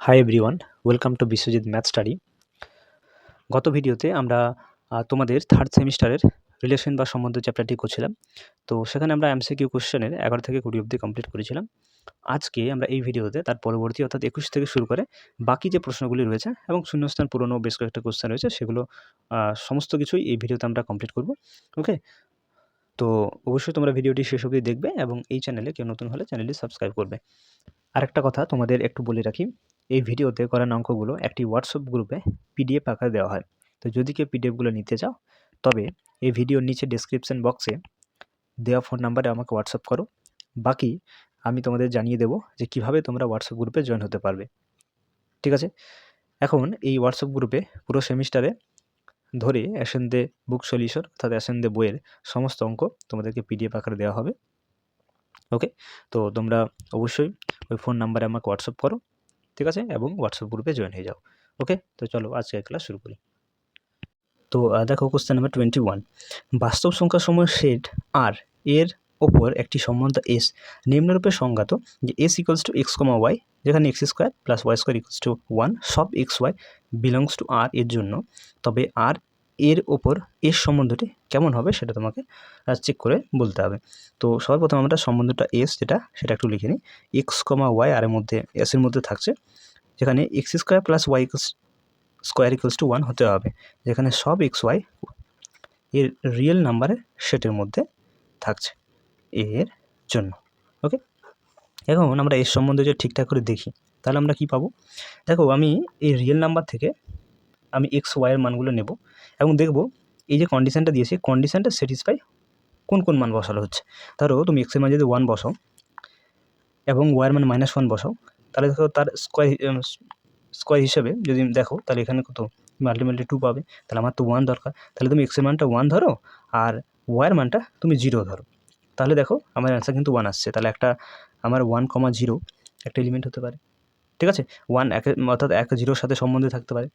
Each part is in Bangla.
Hi everyone, welcome to Biswajit math study. গত ভিডিওতে আমরা তোমাদের থার্ড সেমিস্টারের রিলেশন বা সম্বন্ধ চ্যাপ্টারটি করছিলাম। তো সেখানে আমরা এমসিকিউ কোশ্চেনের 11 থেকে 20 অবধি কমপ্লিট করেছিলাম। আজকে আমরা এই ভিডিওতে তার পরবর্তী অর্থাৎ 21 থেকে শুরু করে বাকি যে প্রশ্নগুলি রয়েছে এবং শূন্যস্থান পুরনো বেশ কয়েকটা কোশ্চেন রয়েছে সেগুলো সমস্ত কিছুই এই ভিডিওতে আমরা কমপ্লিট করব। ওকে, তো অবশ্যই তোমরা ভিডিওটি শেষ অবধি দেখবে এবং এই চ্যানেলে কেউ নতুন হলে চ্যানেলটি সাবস্ক্রাইব করবে। আরেকটা কথা তোমাদের একটু বলে রাখি, এই ভিডিওতে করানো অঙ্কগুলো একটি হোয়াটসঅ্যাপ গ্রুপে পিডিএফ আকারে দেওয়া হয়। তো যদি কেউ পিডিএফগুলো নিতে চাও তবে এই ভিডিওর নিচে ডেসক্রিপশন বক্সে দেওয়া ফোন নাম্বারে আমাকে হোয়াটসঅ্যাপ করো। বাকি আমি তোমাদের জানিয়ে দেবো যে কিভাবে তোমরা হোয়াটসঅ্যাপ গ্রুপে জয়েন হতে পারবে। ঠিক আছে, এখন এই হোয়াটসঅ্যাপ গ্রুপে পুরো সেমিস্টারে ধরে অ্যাসেন-দে বুক সলিউশন অর্থাৎ অ্যাসেন-দে বইয়ের সমস্ত অঙ্ক তোমাদেরকে পিডিএফ আকারে দেওয়া হবে। ওকে, তো তোমরা অবশ্যই ওই ফোন নাম্বারে আমাকে হোয়াটসঅ্যাপ করো, ঠিক আছে, এবং হোয়াটসঅ্যাপ গ্রুপে জয়েন হয়ে যাও। ওকে, তো চলো আজকের ক্লাস শুরু করি। তো দেখো কোশ্চেন নাম্বার 21, বাস্তব সংখ্যাসমূহের সেট আর এর ওপর একটি সম্বন্ধ এস নিম্নরূপে সংজ্ঞাত যে S equals to X comma Y, যেখানে X square plus Y square equals to 1 সব X Y belongs to R এর জন্য, তবে আর এর ওপর এস সম্বন্ধটি কেমন হবে সেটা তোমাকে চেক করে বলতে হবে। তো সবার প্রথমে আমরা সম্বন্ধটা এস সেটা একটু লিখে নিই। এক্স কমা ওয়াই আর এর মধ্যে এসের মধ্যে থাকছে, যেখানে X square plus Y square equals to 1 হতে হবে, যেখানে সব এক্স ওয়াই এর রিয়েল নাম্বারের সেটের মধ্যে থাকছে এর জন্য। ওকে, এখন আমরা এর সম্বন্ধে যদি ঠিকঠাক করে দেখি তাহলে আমরা কি পাবো। দেখো, আমি এই রিয়েল নাম্বার থেকে আমি এক্স ওয়াইয়ের মানগুলো নেব এবং দেখব এই যে কন্ডিশানটা দিয়েছি কন্ডিশানটা স্যাটিসফাই কোন কোন মান বসানো হচ্ছে। ধরো তুমি এক্সের মান যদি 1 বসাও এবং ওয়াইয়ের মান -1 বসাও, তাহলে দেখো তার স্কোয়ার হিসেবে যদি দেখো তাহলে এখানে কত আলটিমেটলি 2 পাবে। তাহলে আমার তো 1 দরকার, তাহলে তুমি এক্সের মানটা 1 ধরো আর ওয়াইয়ের মানটা তুমি 0 ধরো। তাহলে দেখো আমার অ্যান্সার কিন্তু 1 আসছে। তাহলে একটা আমার 1,0 একটা এলিমেন্ট হতে পারে, ঠিক আছে। 1 অর্থাৎ 1 0-র সাথে সম্বন্ধে থাকতে পারে,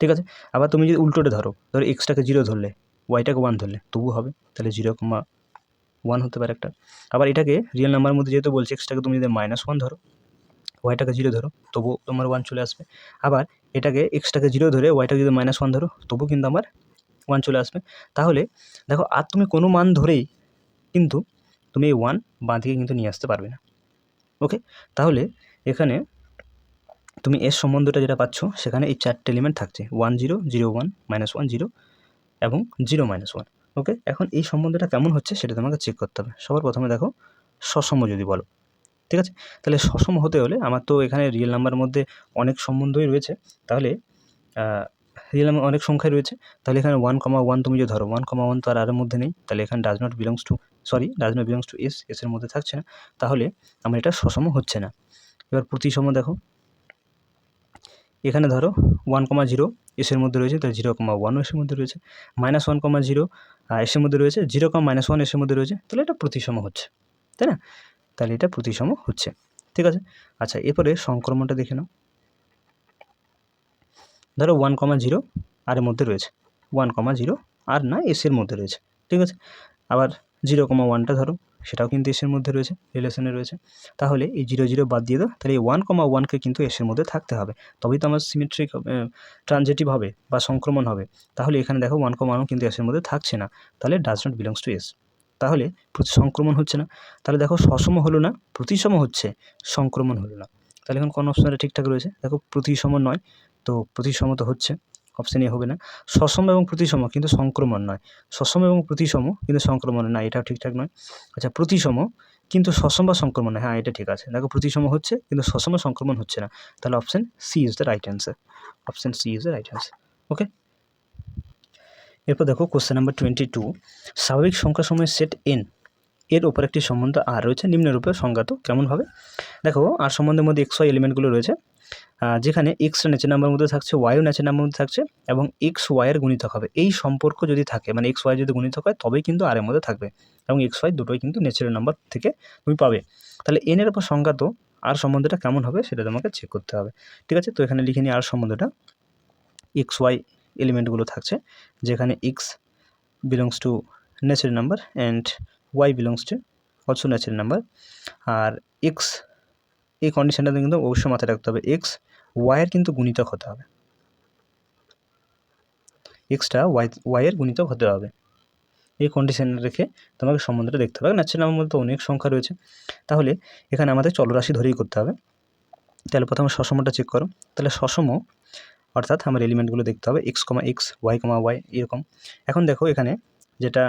ঠিক আছে। আবার তুমি যদি উল্টোটা ধরো এক্সটাকে 0 ধরলে ওয়াইটাকে 1 ধরলে তবু হবে, তাহলে 0,1 হতে পারে একটা। আবার এটাকে রিয়েল নাম্বারের মধ্যে যেহেতু বলছি এক্সটাকে তুমি যদি -1 ধরো ওয়াইটাকে 0 ধরো তবুও তোমার 1 চলে আসবে। আবার এটাকে এক্সটাকে 0 ধরে ওয়াইটাকে যদি -1 ধরো তবুও কিন্তু আমার 1 চলে আসবে। তাহলে দেখো আর তুমি কোনো মান ধরেই কিন্তু তুমি এই 1 বাঁ দিকে কিন্তু নিয়ে আসতে পারবে না। ওকে, তাহলে এখানে তুমি এর সম্বন্ধটা যেটা পাচ্ছ সেখানে এই 4টে এলিমেন্ট থাকছে 1 0 0 1 -1 0 এবং 0 -1। ওকে, এখন এই সম্বন্ধটা কেমন হচ্ছে সেটা তোমাকে চেক করতে হবে। সবার প্রথমে দেখো সসম যদি বলো, ঠিক আছে। তাহলে সসম হতে হলে আমার তো এখানে রিয়েল নাম্বারের মধ্যে অনেক সম্বন্ধই রয়েছে, তাহলে রিয়েল নাম্বার অনেক সংখ্যায় রয়েছে। তাহলে এখানে 1,1 তুমি যদি ধরো 1,1 তো আর এর মধ্যে নেই, তাহলে এখানে ডাজ নট বিলংস টু এসের মধ্যে থাকছে না, তাহলে আমার এটা সসম হচ্ছে না। এবার প্রতিসম দেখো, এখানে ধরো 1,0 এসের মধ্যে রয়েছে, তাহলে 0,1 এসের মধ্যে রয়েছে, -1,0 এসের মধ্যে রয়েছে, 0,-1 এসের মধ্যে রয়েছে, তাহলে এটা প্রতিসম হচ্ছে, তাই না? তাহলে এটা প্রতিসম হচ্ছে, ঠিক আছে। আচ্ছা, এরপরে সংক্রমণটা দেখে নাও। ধরো 1,0 আর এর মধ্যে রয়েছে, 1,0 আর না এসের মধ্যে রয়েছে, ঠিক আছে। আবার 0,1টা ধরো, সেটাও কিন্তু এসের মধ্যে রয়েছে, রিলেশনে রয়েছে। তাহলে এই 0 0 বাদ দিয়ে দাও, তাহলে এই 1,1কে কিন্তু এসের মধ্যে থাকতে হবে, তবেই তো আমার সিমেট্রিক ট্রানজিটিভ হবে বা সংক্রমণ হবে। তাহলে এখানে দেখো 1,1 কিন্তু এসের মধ্যে থাকছে না, তাহলে does not belongs two S, তাহলে সংক্রমণ হচ্ছে না। তাহলে দেখো সসম হলো না, প্রতিসম হচ্ছে, সংক্রমণ হলো না। তাহলে এখন কোন অপশনটা ঠিকঠাক রয়েছে? দেখো প্রতিসম নয়, তো প্রতিসম তো হচ্ছে, অপশন এ হবে না। সসম এবং প্রতিসম কিন্তু সংক্রমণ নয়, সসম এবং প্রতিসম কিন্তু সংক্রমণ না, এটাও ঠিকঠাক নয়। আচ্ছা, প্রতিসম কিন্তু সসম বা সংক্রমণ নয়, হ্যাঁ এটা ঠিক আছে। দেখো প্রতিসম হচ্ছে কিন্তু সসম সংক্রমণ হচ্ছে না, তাহলে option C is the right answer, option C is the right answer. Okay, এরপর দেখো কোশ্চেন নাম্বার 22, স্বাভাবিক সংখ্যাসমূহের সেট এন এর ওপর একটি সম্বন্ধ আর রয়েছে নিম্নরূপে সংজ্ঞাত কেমনভাবে। দেখো আর সম্বন্ধের মধ্যে এক্স ওয়াই এলিমেন্টগুলো রয়েছে, যেখানে এক্সটা নেচের নাম্বারের মধ্যে থাকছে, ওয়াইও নেচের নাম্বারের মধ্যে থাকছে এবং এক্স ওয়াইয়ের গুণিতক হবে। এই সম্পর্ক যদি থাকে মানে এক্স ওয়াই যদি গুণিতক হয় তবেই কিন্তু আর এর মধ্যে থাকবে, এবং এক্স ওয়াই দুটোই কিন্তু নেচারের নাম্বার থেকে তুমি পাবে। তাহলে এন এর ওপর সংজ্ঞাত আর সম্বন্ধটা কেমন হবে সেটা তোমাকে চেক করতে হবে, ঠিক আছে। তো এখানে লিখে নিই আর সম্বন্ধটা, এক্স ওয়াই এলিমেন্টগুলো থাকছে, যেখানে X belongs to natural number and Y belongs to also natural number, আর এক্স এই কন্ডিশনটা কিন্তু অবশ্যই মাথায় রাখতে হবে, এক্স ওয়াইয়ের কিন্তু গুণিতক হতে হবে, এক্সটা ওয়াইয়ের গুণিতক হতে হবে। এই কন্ডিশন রেখে তোমাকে সম্বন্ধটা দেখতে হবে। ন্যাচারাল নাম্বার মধ্যে অনেক সংখ্যা রয়েছে, তাহলে এখানে আমাদের চলরাশি ধরেই করতে হবে। তাহলে প্রথমে সসমটা চেক করো। তাহলে সসম অর্থাৎ আমার এলিমেন্টগুলো দেখতে হবে এক্স, ওয়াই এরকম। এখন দেখো এখানে যেটা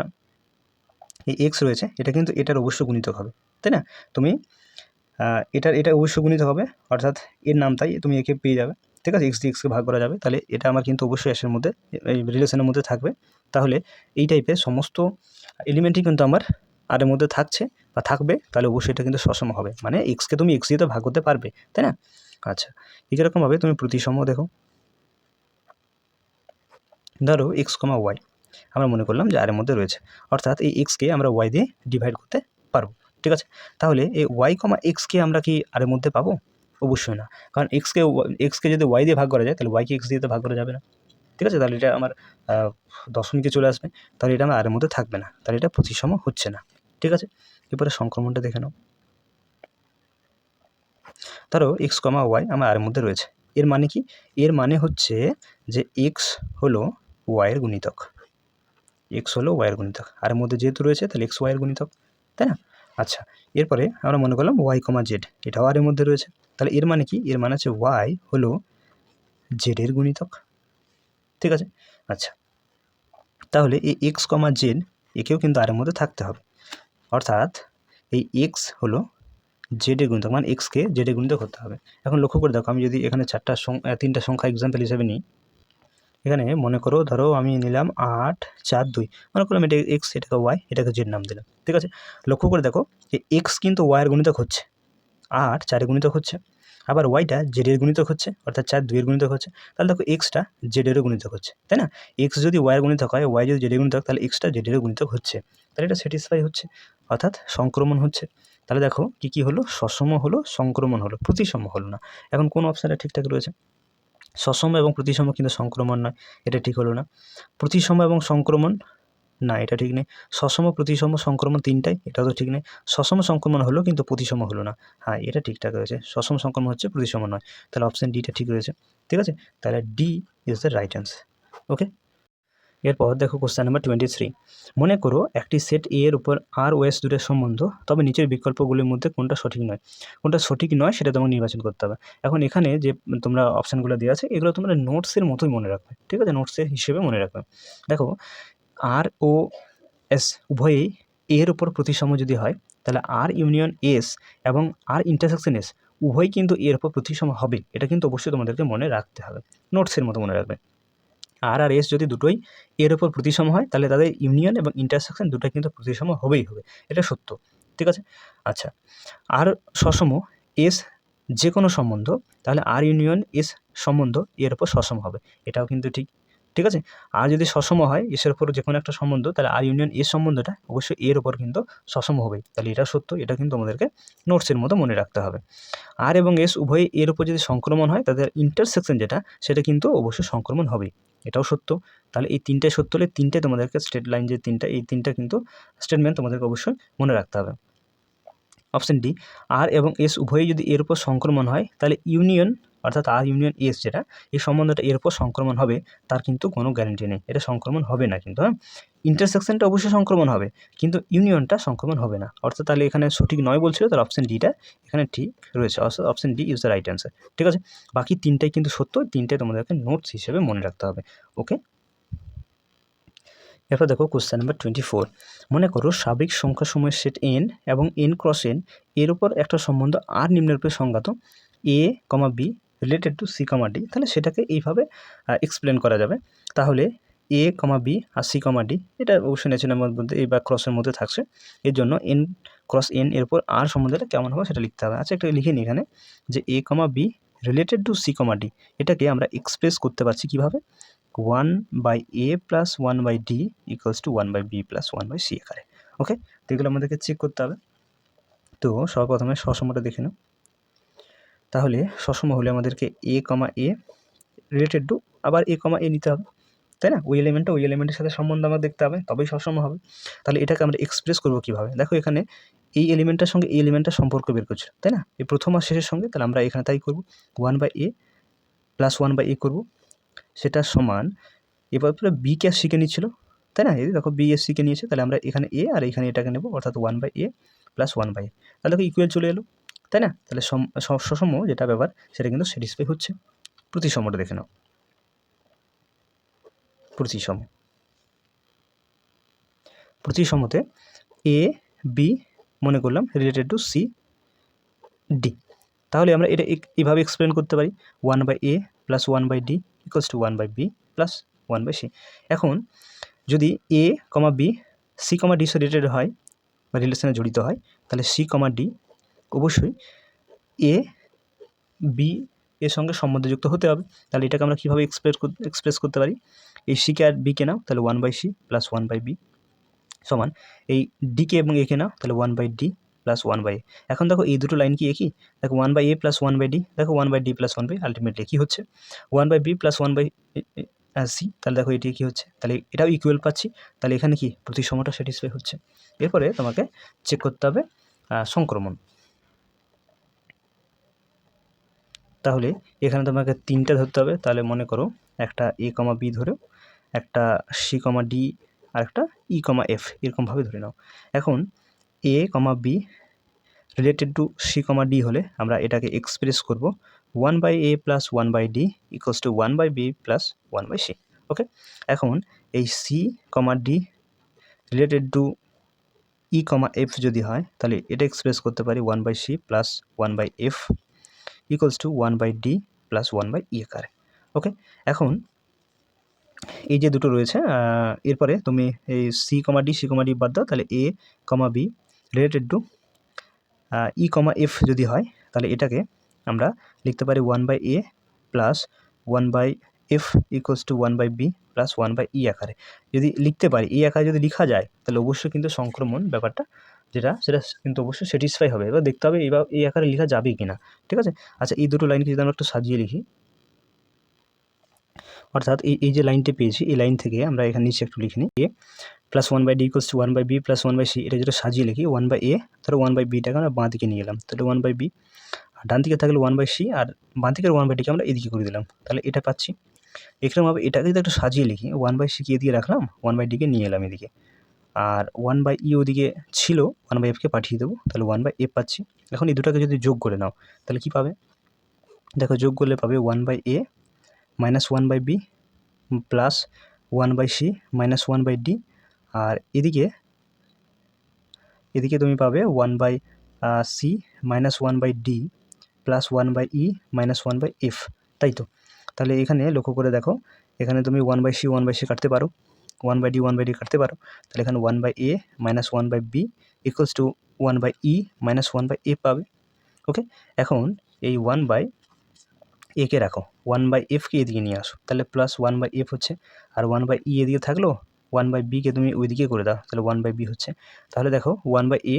এই এক্স রয়েছে এটা কিন্তু এটার অবশ্য গুণিতক হবে, তাই না? তুমি এটা অবশ্য গুণিতক হবে, অর্থাৎ এর নাম তাই তুমি একে পেয়ে যাবে, ঠিক আছে? এক্স দিয়ে এক্সকে ভাগ করা যাবে, তাহলে এটা আমার কিন্তু অবশ্যই এসের মধ্যে এই রিলেশনের মধ্যে থাকবে। তাহলে এই টাইপের সমস্ত এলিমেন্টই কিন্তু আমার আর এর মধ্যে থাকছে বা থাকবে, তাহলে অবশ্যই এটা কিন্তু সসম হবে, মানে এক্সকে তুমি এক্স দিয়ে তো ভাগ করতে পারবে, তাই না? আচ্ছা, এরকমভাবে তুমি প্রতিসম দেখো। ধরো এক্স, ওয়াই আমরা মনে করলাম যে আর এর মধ্যে রয়েছে, অর্থাৎ এই এক্সকে আমরা ওয়াই দিয়ে ডিভাইড করতে পারবো, ঠিক আছে? তাহলে এই ওয়াই, এক্সকে আমরা কি আর এর মধ্যে পাবো? অবশ্যই না, কারণ এক্সকে যদি ওয়াই দিয়ে ভাগ করা যায় তাহলে ওয়াইকে এক্স দিয়ে তো ভাগ করা যাবে না, ঠিক আছে? তাহলে এটা আমার দশমিকে চলে আসবে, তাহলে এটা আমার আর এর মধ্যে থাকবে না, তাহলে এটা প্রতিসম হচ্ছে না, ঠিক আছে? এরপরে সংক্রমণটা দেখে নাও। ধরো এক্স, ওয়াই আমার আর এর মধ্যে রয়েছে, এর মানে কি? এর মানে হচ্ছে যে এক্স হলো ওয়াইয়ের গুণিতক, এক্স হলো ওয়াইয়ের গুণিতক, আর এর মধ্যে যেহেতু রয়েছে তাহলে এক্স ওয়াইয়ের গুণিতক, তাই না? আচ্ছা, এরপরে আমরা মনে করলাম ওয়াই, জেড এটাও আর এর মধ্যে রয়েছে, তাহলে এর মানে কি? এর মানে হচ্ছে ওয়াই হলো জেডের গুণিতক, ঠিক আছে? আচ্ছা, তাহলে এই এক্স, জেড একেও কিন্তু আর এর মধ্যে থাকতে হবে, অর্থাৎ এই এক্স হলো জেডের গুণিতক, মানে এক্সকে জেডের গুণিতক করতে হবে। এখন লক্ষ্য করে দেখো, আমি যদি এখানে তিনটা সংখ্যা এক্সাম্পল হিসেবে নিই, এখানে মনে করো, ধরো আমি নিলাম 8, 4, 2, মনে করলাম এটা এক্স, এটাকে ওয়াই, এটাকে জেড নাম দিলাম, ঠিক আছে? লক্ষ্য করে দেখো যে এক্স কিন্তু ওয়াইয়ের গুণিতক হচ্ছে, 8 4-এর গুণিতক হচ্ছে, আবার ওয়াইটা জেডের গুণিতক হচ্ছে, অর্থাৎ 4 2-এর গুণিতক হচ্ছে, তাহলে দেখো এক্সটা জেডেরও গুণিতক হচ্ছে, তাই না? এক্স যদি ওয়াইয়ের গুণিতক হয়, ওয়াই যদি জেডের গুণিতক, তাহলে এক্সটা জেডেরও গুণিতক হচ্ছে, তাহলে এটা স্যাটিসফাই হচ্ছে, অর্থাৎ সংক্রমণ হচ্ছে। তাহলে দেখো কী হলো, সসম হলো, সংক্রমণ হলো, প্রতিসম হলো না। এখন কোন অপশানটা ঠিকঠাক রয়েছে? সসম এবং প্রতিসম কিন্তু সংক্রমণ নয়, এটা ঠিক হলো না। প্রতিসম এবং সংক্রমণ, না এটা ঠিক নেই। সসম, প্রতিসম, সংক্রমণ তিনটাই, এটাও তো ঠিক নেই। সসম সংক্রমণ হলো কিন্তু প্রতিসম হলো না, হ্যাঁ এটা ঠিকঠাক রয়েছে, সসম সংক্রমণ হচ্ছে, প্রতিসম নয়, তাহলে অপশান ডিটা ঠিক রয়েছে, ঠিক আছে? তাহলে D is the right answer, okay? এরপর দেখো কোশ্চেন নাম্বার 23। মনে করো একটি সেট এ এর উপর আর ও এস দুটোর সম্বন্ধ, তবে নিচের বিকল্পগুলির মধ্যে কোনটা সঠিক নয়? কোনটা সঠিক নয় সেটা তোমাকে নির্বাচন করতে হবে। এখন এখানে যে তোমরা অপশানগুলো দেওয়া আছে এগুলো তোমরা নোটসের মতোই মনে রাখবে, ঠিক আছে? নোটসের হিসেবে মনে রাখবে। দেখো আর ও এস উভয়ই এর উপর প্রতিসম যদি হয়, তাহলে আর ইউনিয়ন এস এবং আর ইন্টারসেকশন এস উভয়ই কিন্তু এর উপর প্রতিসম হবে, এটা কিন্তু অবশ্যই তোমাদেরকে মনে রাখতে হবে, নোটসের মতো মনে রাখবে। আর আর এস যদি দুটোই এর উপর প্রতিসম হয়, তাহলে তাদের ইউনিয়ন এবং ইন্টারসেকশন দুটোই কিন্তু প্রতিসম হবেই হবে, এটা সত্য, ঠিক আছে? আচ্ছা, আর সসম এস যে কোনো সম্বন্ধ, তাহলে আর ইউনিয়ন এস সম্বন্ধ এর উপর সসম হবে, এটাও কিন্তু ঠিক, ঠিক আছে? আর যদি সসম হয় এসের উপর যে কোনো একটা সম্বন্ধ, তাহলে আর ইউনিয়ন এস সম্বন্ধটা অবশ্যই এর উপর কিন্তু সসম হবেই, তাহলে এটা সত্য, এটা কিন্তু আমাদেরকে নোটসের মতো মনে রাখতে হবে। আর এবং এস উভয়ই এর উপর যদি সংক্রমণ হয়, তাদের ইন্টারসেকশন যেটা সেটা কিন্তু অবশ্যই সংক্রমণ হবেই, এটাও সত্য। তাহলে এই তিনটাই সত্য হলে তিনটাই তোমাদেরকে স্টেট লাইন যে তিনটা, এই তিনটা কিন্তু স্টেটমেন্ট তোমাদেরকে অবশ্যই মনে রাখতে হবে। অপশান ডি, আর এবং এস উভয়ই যদি এর উপর সংক্রমণ হয়, তাহলে ইউনিয়ন অর্থাৎ আর ইউনিয়ন এস যেটা, এই সম্বন্ধটা এর উপর সংক্রমণ হবে, তার কিন্তু কোনো গ্যারান্টি নেই, এটা সংক্রমণ হবে না কিন্তু, হ্যাঁ? ইন্টারসেকশনটা অবশ্যই সংক্রমণ হবে, কিন্তু ইউনিয়নটা সংক্রমণ হবে না, অর্থাৎ তাহলে এখানে সঠিক নয় বলছিল, তাহলে অপশান ডিটা এখানে ঠিক রয়েছে, অর্থাৎ option D is the right answer, ঠিক আছে? বাকি তিনটাই কিন্তু সত্য, তিনটাই তোমাদেরকে নোটস হিসেবে মনে রাখতে হবে, ওকে? এরপর দেখো কোশ্চেন নাম্বার 24। মনে করো সাবেক সংখ্যাসমূহের সেট এন এবং এন ক্রস এন এর উপর একটা সম্বন্ধ আর নিম্নরূপে সংজ্ঞাত A, B related to C, D, তাহলে সেটাকে এইভাবে এক্সপ্লেন করা যাবে। তাহলে এ, বি আর সি, ডি এটা অবশ্যই ন্যাচারাল মধ্যে এই বা ক্রসের মধ্যে থাকছে, এর জন্য এন ক্রস এন এর উপর আর সম্বন্ধটা কেমন হবে সেটা লিখতে হবে। আচ্ছা, একটা লিখে নিই এখানে যে A, B related to C, D, এটাকে আমরা এক্সপ্রেস করতে পারছি কীভাবে? 1/a + 1/d = 1/b + 1/c আকারে, ওকে? তো এগুলো আমাদেরকে চেক করতে হবে। তো সর্বপ্রথমে সসমটা দেখে নাও। তাহলে সসম হলে আমাদেরকে a, a রিলেটেড টু আবার a, a নিতে হবে, তাই না? ওই এলিমেন্টের সাথে সম্বন্ধ আমরা দেখতে হবে, তবেই সসম হবে। তাহলে এটাকে আমরা এক্সপ্রেস করবো কীভাবে? দেখো এখানে এই এলিমেন্টটার সঙ্গে এই এলিমেন্টটার সম্পর্ক বের করছিল, তাই না? এই প্রথম আর শেষের সঙ্গে, তাহলে আমরা এখানে তাই করব, 1/a প্লাস 1/a করব, সেটা সমান এবার পুরো বিকে আর সিকে নিচ্ছিল, তাই না? এই দেখো বি এর সিকে নিয়েছে, তাহলে আমরা এখানে এ আর এখানে এটাকে নেব, অর্থাৎ 1/a প্লাস 1/a, তাহলে দেখো ইকুয়াল চলে এলো, তাই না? তাহলে সুষম যেটা ব্যাপার সেটা কিন্তু স্যাটিসফাই হচ্ছে। প্রতিসমটা দেখে নাও, প্রতিসমতে এ বি মনে করলাম রিলেটেড টু সি ডি, তাহলে আমরা এটা এইভাবে এক্সপ্লেন করতে পারি, 1/a plus 1/d equals to 1/b plus 1/c। এখন যদি এ comma B C comma D সে রিলেটেড হয় বা রিলেশনে জড়িত হয়, তাহলে সি কমা ডি অবশ্যই এ বি এর সঙ্গে সম্বন্ধযুক্ত হতে হবে। তাহলে এটাকে আমরা কীভাবে এক্সপ্রেস করতে পারি, এই সিকে আর বিকে নাও, তাহলে 1/c প্লাস 1/b সমান এই ডিকে এবং একে নাও, তাহলে 1/d প্লাস 1/a। এখন দেখো এই দুটো লাইন কি একই, দেখো 1/a প্লাস 1/d, দেখো 1/d প্লাস 1/a আলটিমেটলি কী হচ্ছে 1/b প্লাস 1/c, তাহলে দেখো এটি কী হচ্ছে, তাহলে এটাও ইকুয়াল পাচ্ছি, তাহলে এখানে কি প্রতিসমটা স্যাটিসফাই হচ্ছে। এরপরে তোমাকে চেক করতে হবে সংক্রমণ। তাহলে এখানে তোমাকে তিনটা ধরতে হবে, তাহলে মনে করো একটা এ কমা বি ধরো, একটা সি কমা ডি আর একটা ই কমা এফ, এরকমভাবে ধরে নাও। এখন A comma B related to C comma D হলে আমরা এটাকে এক্সপ্রেস করব 1/a plus 1/d equals to 1/b plus 1/c। Okay, এখন এই C comma D related to E comma F যদি হয়, তাহলে এটা এক্সপ্রেস করতে পারি 1/c plus 1/f equals to 1/d plus 1/e আকারে। ওকে, এখন এই যে দুটো রয়েছে, এরপরে তুমি এই সি কমা ডি বাদ দাও, তাহলে A comma B related to E comma F যদি হয়, তাহলে এটাকে আমরা লিখতে পারি 1/a plus 1/f equals to 1/b plus 1/e আকারে। যদি লিখতে পারি এই আকারে যদি লেখা যায়, তাহলে অবশ্যই কিন্তু সংক্রমণ ব্যাপারটা যেটা সেটা কিন্তু অবশ্যই স্যাটিসফাই হবে। এবার দেখতে হবে এবার এই আকারে লেখা যাবে কি না, ঠিক আছে? আচ্ছা, এই দুটো লাইনকে যদি আমরা একটু সাজিয়ে লিখি, অর্থাৎ এই যে লাইনটি পেয়েছি, এই লাইন থেকে আমরা এখানে নিচে একটু লিখে নিই, A plus 1/d equals to 1/b plus 1/c, এটা যেটা সাজিয়ে লিখি 1/a, ধরো 1/bটাকে আমরা বাঁ দিকে নিয়ে এলাম, তাহলে 1/b, আর ডান দিকে থাকলে 1/c, আর বাঁ দিকের 1/dকে আমরা এদিকে করে দিলাম, তাহলে এটা পাচ্ছি। এরকমভাবে এটাকে যদি একটু সাজিয়ে লিখি, 1/c-কে এদিকে রাখলাম, 1/d-কে নিয়ে এলাম এদিকে, আর 1/e ওদিকে ছিল, 1/f-কে পাঠিয়ে দেবো, তাহলে 1/f পাচ্ছি। এখন এই দুটাকে যদি যোগ করে নাও, তাহলে কি পাবে, দেখো যোগ করলে পাবে 1/a minus 1/b plus 1/c minus 1/d, আর এদিকে তুমি পাবে 1/c minus 1/d plus 1/e minus 1/f, তাই তো? তাহলে এখানে লক্ষ্য করে দেখো, এখানে তুমি 1/c কাটতে পারো, 1/d কাটতে পারো, তাহলে এখানে 1/a minus 1/b equals to 1/e minus 1/f পাবে। ওকে, এখন এই 1/a-কে রাখো, 1/f-কে এদিকে নিয়ে আসো, তাহলে প্লাস 1/f হচ্ছে, আর 1/e এদিকে থাকলো, 1/b-কে তুমি ওইদিকে করে দাও, তাহলে 1/b হচ্ছে। তাহলে দেখো 1/a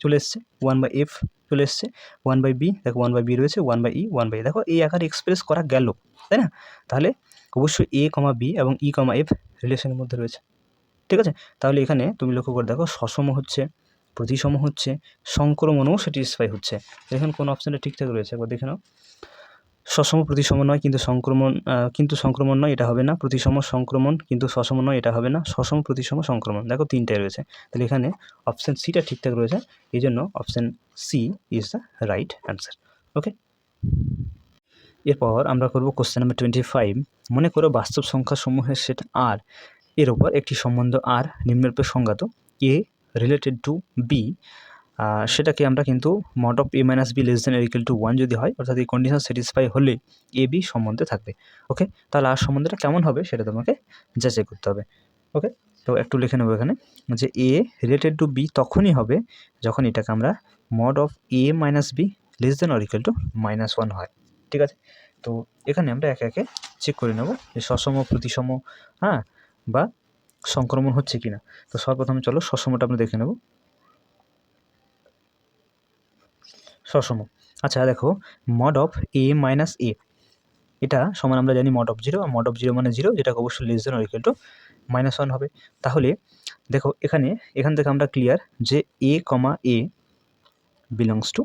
চলে এসছে, 1/f চলে এসছে, 1/b দেখো 1/b রয়েছে, 1/e 1/a, দেখো এই আকারে এক্সপ্রেস করা গেল, তাই না? তাহলে অবশ্যই a কমা b এবং e কমা f রিলেশনের মধ্যে রয়েছে, ঠিক আছে? তাহলে এখানে তুমি লক্ষ্য করে দেখো সসম হচ্ছে, প্রতিসম হচ্ছে, সংক্রমণও স্যাটিসফাই হচ্ছে। এখন কোন অপশানটা ঠিকঠাক রয়েছে একবার দেখে নাও। সসম প্রতিসম নয় কিন্তু সংক্রমণ নয়, এটা হবে না। প্রতিসম সংক্রমণ কিন্তু সসম নয়, এটা হবে না। সসম প্রতিসম সংক্রমণ, দেখো তিনটাই রয়েছে, তাহলে এখানে অপশান সিটা ঠিকঠাক রয়েছে, এই জন্য option C is the right answer. Okay, এরপর আমরা করব কোশ্চেন নাম্বার 25। মনে করো বাস্তব সংখ্যা সমূহের সেট আর এর ওপর একটি সম্বন্ধ আর নিম্নরূপে সংজ্ঞাত, এ রিলেটেড টু বি, সেটাকে আমরা কিন্তু mod of a minus B less than equal to 1 যদি হয়, অর্থাৎ এই কন্ডিশন স্যাটিসফাই হলে এ বি সম্বন্ধে থাকবে। ওকে, তাহলে আর সম্বন্ধটা কেমন হবে সেটা তোমাকে যাচাই করতে হবে। ওকে, তো একটু লিখে নেবো এখানে যে এ রিলেটেড টু বি তখনই হবে যখন এটাকে আমরা mod of A minus B less than equal to -1 হয়, ঠিক আছে? তো এখানে আমরা একে একে চেক করে নেব যে সসম প্রতিসম বা সংক্রমণ হচ্ছে কিনা। তো সর্বপ্রথমে চলো সসমটা আমরা দেখে নেব। সসম, আচ্ছা দেখো mod of A minus A, এটা সমান আমরা জানি মড অফ 0, আর মড অফ 0 মানে 0, যেটাকে অবশ্যই লেস দেন ইকুয়াল টু -1 হবে। তাহলে দেখো এখান থেকে আমরা ক্লিয়ার যে এ কমা এ বিলংস টু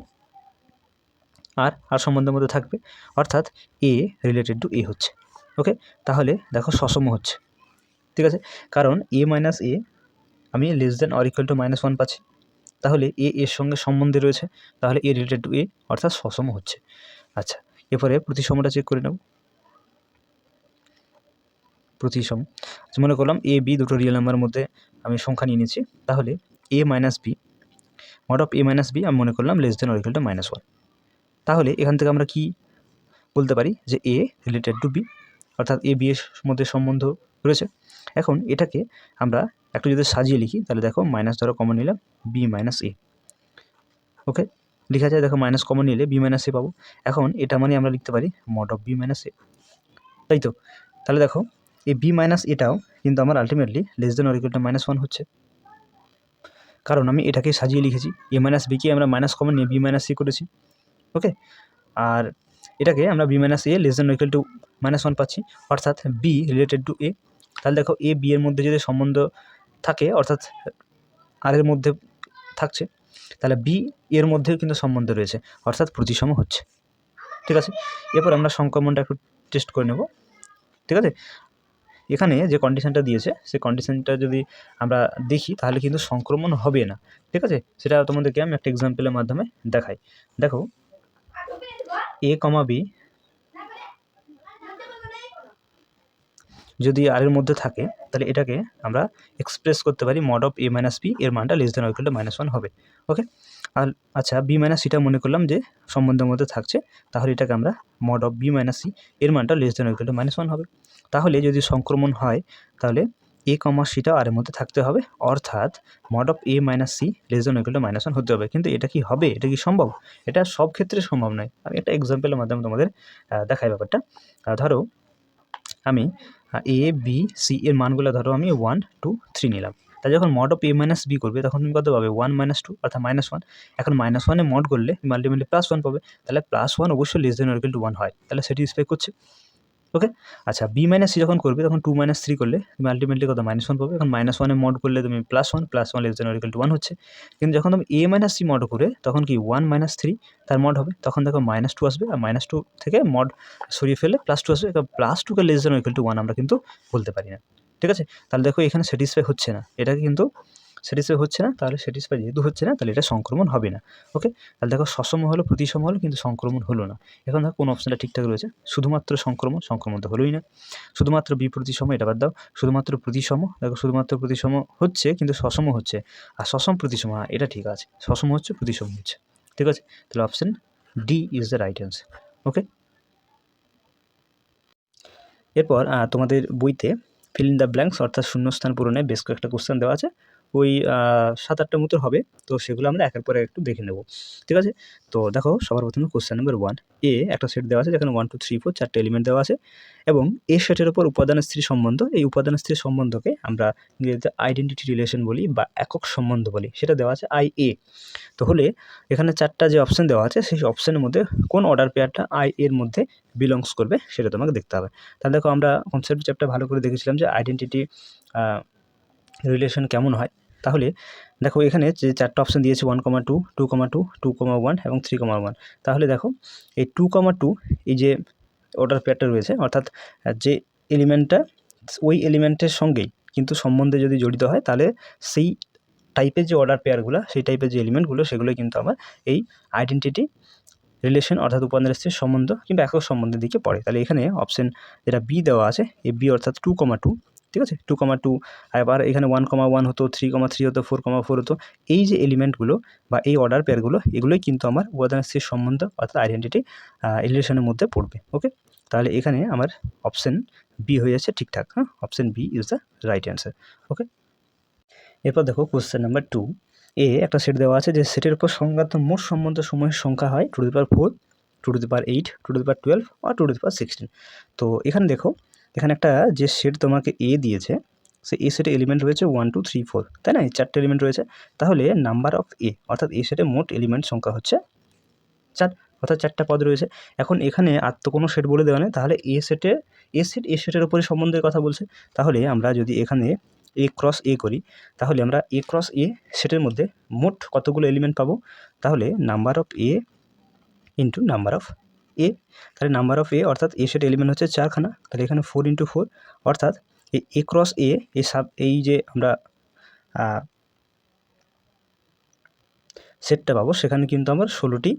আর সম্বন্ধের মধ্যে থাকবে, অর্থাৎ এ রিলেটেড টু এ হচ্ছে। ওকে, তাহলে দেখো সসম হচ্ছে, ঠিক আছে, কারণ এ মাইনাস এ আমি less than or equal to -1 পাচ্ছি, তাহলে এ এর সঙ্গে সম্বন্ধে রয়েছে, তাহলে এ রিলেটেড টু এ অর্থাৎ সসম হচ্ছে। আচ্ছা, এরপরে প্রতিসমটা চেক করে নেব। প্রতিসম মনে করলাম এ বি দুটো রিয়েল নাম্বারের মধ্যে আমি সংখ্যা নিয়ে নিচ্ছি, তাহলে A minus B mod of A minus B আমি মনে করলাম less than or equal to -1। তাহলে এখান থেকে আমরা কি বলতে পারি যে এ রিলেটেড টু বি, অর্থাৎ এ বি এর মধ্যে সম্বন্ধ রয়েছে। এখন এটাকে আমরা একটু যদি সাজিয়ে লিখি, তাহলে দেখো মাইনাস ধরো কমন নিলাম বি মাইনাস এ। ওকে, লেখা যায়, দেখো মাইনাস কমন নিলে বি মাইনাস এ পাবো। এখন এটা মানে আমরা লিখতে পারি মড অফ বি মাইনাস এ, তাই তো। তাহলে দেখো এই বি মাইনাস এটাও কিন্তু আমার ultimately less than or equal to -1 হচ্ছে, কারণ আমি এটাকে সাজিয়ে লিখেছি। এ মাইনাস বিকে আমরা মাইনাস কমন নিয়ে বি মাইনাস সি করেছি। ওকে, আর এটাকে আমরা B minus A less than or equal to -1 পাচ্ছি, অর্থাৎ বি রিলেটেড টু এ। তাহলে দেখো এ বি এর মধ্যে যদি সম্বন্ধ থাকে, অর্থাৎ আর এর মধ্যে থাকছে, তাহলে বি এর মধ্যেও কিন্তু সম্বন্ধ রয়েছে, অর্থাৎ প্রতিসম হচ্ছে। ঠিক আছে, এরপর আমরা সংক্রমণটা একটু টেস্ট করে নেব। ঠিক আছে, এখানে যে কন্ডিশনটা দিয়েছে সেই কন্ডিশনটা যদি আমরা দেখি তাহলে কিন্তু সংক্রমণ হবে না। ঠিক আছে, সেটা তোমাদেরকে আমি একটা এক্সাম্পলের মাধ্যমে দেখাই। দেখো এ কমা বি যদি আর এর মধ্যে থাকে, তাহলে এটাকে আমরা এক্সপ্রেস করতে পারি mod of A minus B, এর মানটা less than or equal to -1 হবে। ওকে, আর আচ্ছা বি মাইনাস সিটা মনে করলাম যে সম্বন্ধের মধ্যে থাকছে, তাহলে এটাকে আমরা mod of B minus C, এর মানটা less than or equal to -1 হবে। তাহলে যদি সংক্রমণ হয়, তাহলে এ কমা সিটা আর এর মধ্যে থাকতে হবে, অর্থাৎ mod of A minus C less than or equal to -1 হতে হবে। কিন্তু এটা কি হবে? এটা কি সম্ভব? এটা সব ক্ষেত্রে সম্ভব নয়। আমি একটা এক্সাম্পলের মাধ্যমে তোমাদের দেখাই ব্যাপারটা। ধরো আমি এ বি সি এর মানগুলো ধরো আমি 1 2 3 নিলাম, তাই যখন mod of A minus B করবে তখন তুমি কত পাবে? 1 - 2 অর্থাৎ -1। এখন -1 মড করলে তুমি আলটিমেটলি +1 পাবে, তাহলে +1 অবশ্যই less than or equal to 1 হয়, তাহলে স্যাটিসফাই করছে। ওকে, আচ্ছা বি মাইনাস সি যখন করবে তখন 2 - 3 করলে তুমি আলটিমেটলি কত? -1 পাবে। এখন -1 মড করলে তুমি +1 less than or equal to 1 হচ্ছে। কিন্তু যখন তুমি এ মাইনাস সি মড করে তখন কি 1 - 3 তার মড হবে, তখন দেখো -2 আসবে, আর -2 থেকে মড সরিয়ে ফেলে +2 আসবে। +2কে less than or equal to 1 আমরা কিন্তু বলতে পারি না। ঠিক আছে, তাহলে দেখো এখানে স্যাটিসফাই হচ্ছে না, এটাকে কিন্তু স্যাটিসফাই হচ্ছে না, তাহলে স্যাটিসফাই যেহেতু হচ্ছে না তাহলে এটা সংক্রমণ হবে না। ওকে, তাহলে দেখো সসম হলো, প্রতিসম হলো, কিন্তু সংক্রমণ হলো না। এখন দেখো কোন অপশানটা ঠিকঠাক রয়েছে? শুধুমাত্র সংক্রমণ তো হলোই না। শুধুমাত্র বিপ্রতিসম, এটা বাদ দাও। শুধুমাত্র প্রতিসম, দেখো শুধুমাত্র প্রতিসম হচ্ছে কিন্তু সসম হচ্ছে, আর সসম প্রতিসম, এটা ঠিক আছে, সসম হচ্ছে প্রতিসম হচ্ছে। ঠিক আছে, তাহলে option D is the right answer. Okay, এরপর তোমাদের বইতে ফিল ইন দ্য ব্ল্যাঙ্কস অর্থাৎ শূন্যস্থান পূরণে বেশ কয়েকটা কোশ্চেন দেওয়া আছে, ওই 7-8টার মতো হবে, তো সেগুলো আমরা একের পর এক একটু দেখে নেব। ঠিক আছে, তো দেখো সবার প্রথমে কোশ্চেন নাম্বার 1, এ একটা সেট দেওয়া আছে যেখানে 1 2 3 4 4টে এলিমেন্ট দেওয়া আছে, এবং এ সেটের উপর উপাদান স্ত্রী সম্বন্ধ, এই উপাদান স্ত্রী সম্বন্ধকে আমরা ইংরেজিতে আইডেন্টিটি রিলেশন বলি বা একক সম্বন্ধ বলি, সেটা দেওয়া আছে আই এ। তো হলে এখানে 4টা যে অপশান দেওয়া আছে সেই অপশানের মধ্যে কোন অর্ডার পেয়ারটা আই এর মধ্যে বিলংস করবে সেটা তোমাকে দেখতে হবে। তাহলে দেখো আমরা কনসেপ্ট চ্যাপ্টার ভালো করে দেখেছিলাম যে আইডেন্টিটি রিলেশন কেমন হয়। তাহলে দেখো এখানে যে 4টা অপশান দিয়েছে 1, 2, 2, 2, 2, 1 এবং 3, 1। তাহলে দেখো এই 2, 2 এই যে অর্ডার পেয়ারটা রয়েছে, অর্থাৎ যে এলিমেন্টটা ওই এলিমেন্টের সঙ্গেই কিন্তু সম্বন্ধে যদি জড়িত হয়, তাহলে সেই টাইপের যে অর্ডার পেয়ারগুলো, সেই টাইপের যে এলিমেন্টগুলো, সেগুলোই কিন্তু আমার এই আইডেন্টিটি রিলেশন অর্থাৎ উপাদান স্ত্রীর সম্বন্ধ কিংবা একক সম্বন্ধের দিকে পড়ে। তাহলে এখানে অপশান যেটা বি দেওয়া আছে, এই বি অর্থাৎ 2, 2, ঠিক আছে, 2, 2, আবার এখানে 1, 1 হতো, 3, 3 হতো, 4, 4 হতো। এই যে এলিমেন্টগুলো বা এই অর্ডার পেয়ারগুলো, এগুলোই কিন্তু আমার উপাদান স্ত্রীর সম্বন্ধ অর্থাৎ আইডেন্টিটি রিলেশনের মধ্যে পড়বে। ওকে, তাহলে এখানে আমার অপশান বি হয়ে যাচ্ছে ঠিকঠাক। হ্যাঁ, option B is the right answer. Okay, এরপর দেখো কোশ্চেন নাম্বার 2, এ একটা সেট দেওয়া আছে যে সেটের উপর সংজ্ঞাত মোট সম্বন্ধ সমূহের সংখ্যা হয় 2^4, 2^8, 2^12 আর 2^16। তো এখানে দেখো, এখানে একটা যে সেট তোমাকে এ দিয়েছে, সে এ সেটে এলিমেন্ট রয়েছে 1 2 3 4, তাই না? এই 4টে এলিমেন্ট রয়েছে, তাহলে নাম্বার অফ এ অর্থাৎ এ সেটে মোট এলিমেন্ট সংখ্যা হচ্ছে 4, অর্থাৎ 4টা পদ রয়েছে। এখন এখানে আর তো কোনো সেট বলে দেওয়া নেই, তাহলে এ সেটের উপরে সম্বন্ধের কথা বলছে। তাহলে আমরা যদি এখানে এ ক্রস এ করি, তাহলে আমরা এ ক্রস এ সেটের মধ্যে মোট কতগুলো এলিমেন্ট পাবো? তাহলে number of A into number of A. তাহলে নাম্বার অফ এ অর্থাৎ এ সেট এলিমেন্ট হচ্ছে 4খানা, তাহলে এখানে 4 × 4 অর্থাৎ এ ক্রস এ এই যে আমরা সেটটা পাবো সেখানে কিন্তু আমার 16টি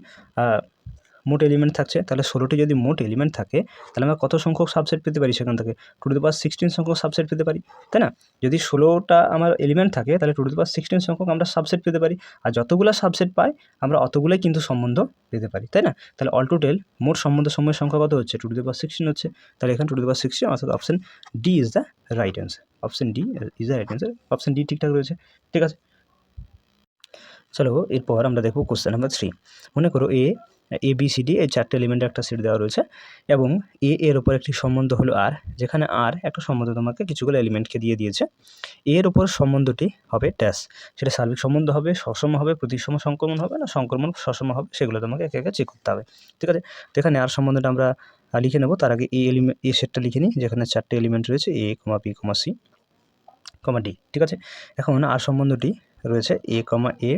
মোট এলিমেন্ট থাকছে। তাহলে 16টি যদি মোট এলিমেন্ট থাকে তাহলে আমরা কত সংখ্যক সাবসেট পেতে পারি? সেখান থেকে 2^16 সংখ্যক সাবসেট পেতে পারি, তাই না? যদি 16টা আমার এলিমেন্ট থাকে তাহলে 2^16 সংখ্যক আমরা সাবসেট পেতে পারি, আর যতগুলো সাবসেট পাই আমরা অতগুলোই কিন্তু সম্বন্ধ পেতে পারি, তাই না? তাহলে অল টোটাল মোট সম্বন্ধ সময়ের সংখ্যা কত হচ্ছে? 2^16 হচ্ছে। তাহলে এখানে 2^16 অর্থাৎ option D is the right answer. Option D is the right answer. Option D ঠিকঠাক রয়েছে, ঠিক আছে। চলো এরপর আমরা দেখব কোশ্চেন নাম্বার 3। মনে করো ABCD এই 4টে এলিমেন্টের একটা সেট দেওয়া রয়েছে এবং এর ওপর একটি সম্বন্ধ হলো আর, যেখানে আর একটা সম্বন্ধ তোমাকে কিছুগুলো এলিমেন্টকে দিয়ে দিয়েছে। এর ওপর সম্বন্ধটি হবে ড্যাশ, সেটা সার্বিক সম্বন্ধ হবে, সসম হবে, প্রতিসম সংক্রমণ হবে না সংক্রমণ সসম হবে, সেগুলো তোমাকে একে একে চেক করতে হবে, ঠিক আছে। তো এখানে আর সম্বন্ধটা আমরা লিখে নেব। তার আগে এ সেটটা লিখে নিই, যেখানে 4টে এলিমেন্ট রয়েছে A, B, C, D, ঠিক আছে। এখন আর সম্বন্ধটি রয়েছে A,